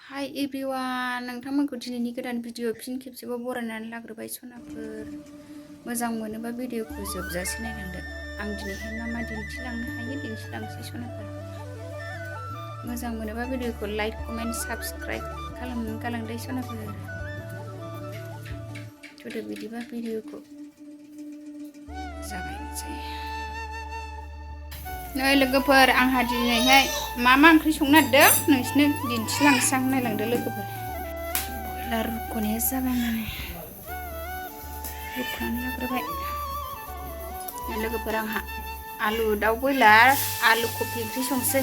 हाय एभ्रिवान नोंथांमोनखौ दिनैनि गोदान भिडिअ फिन खेबसेबाव बरायनानै लाग्रोबाय सनाफोर मोजां मोनोबा भिडिअखौ जोबजासे नायलांदो आं दिनैहाय मा दिन्थिलांनो हायो दिन्थिलांसै सनाफोर मोजां मोनोबा भिडिअखौ लाइक कमेन्ट साबस्क्राइब खालामनानै गालांदो सनाफोर थुदो बिदिबा भिडिअखौ जागायनोसै नै लोगोफोर आंहा दिनैहाय मा ओंख्रि संनो नागिरदों नोंसिनो दिन्थिलांसै आं नायलांदो लोगोफोर बयलार रुख'नाया जाबाय माने रुख'नानै लाग्रोबाय लोगोफोर आंहा आलु दाउ बयलार आलु कफि ओंख्रि संसै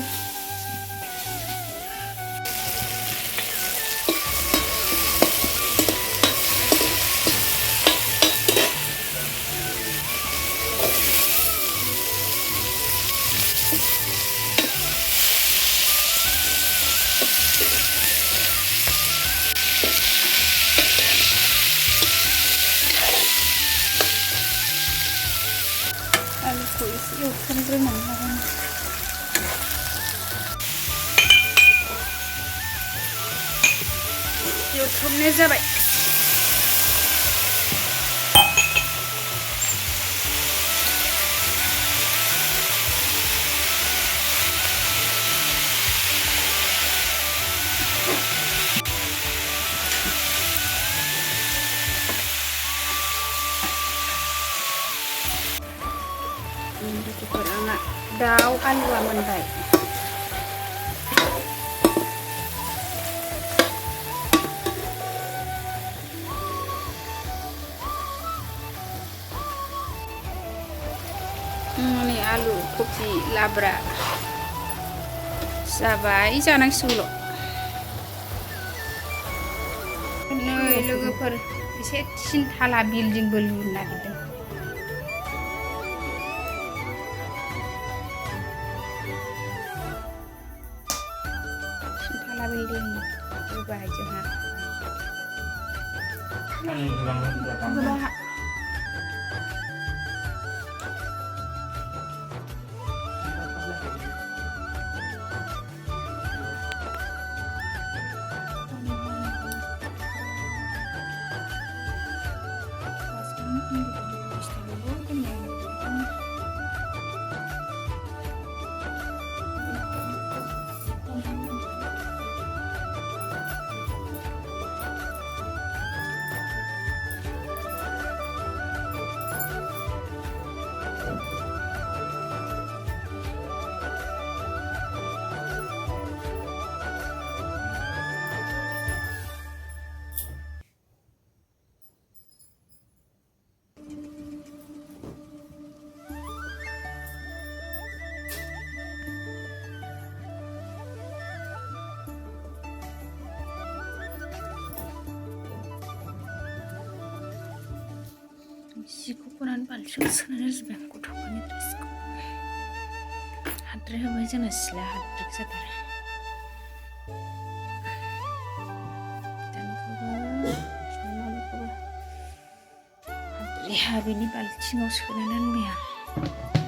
आलुखौ एसे एवथ्रमग्रोनानै लागोन एवथ्रमनाय जाबाय लोगोफोर आंना दाउ आलुआ मोनबाय नै आलु कफि लाब्रा जाबाय जानांसिगौल' नै लोगोफोर एसे थिनथाला बिल्डिंबो लुनो नागिरदों बिल्डिं लुबाय जोंहा जिखौ खनानै बाल्थिंआव सोनानै दोनबाय आं गथ'फोरनि ड्रेसखौ हाद्रि होबाय जोंना सिला हाद्रि जाथारो हाद्रि हाबिनि बाल्थिंआव सोनानै दोनबाय आं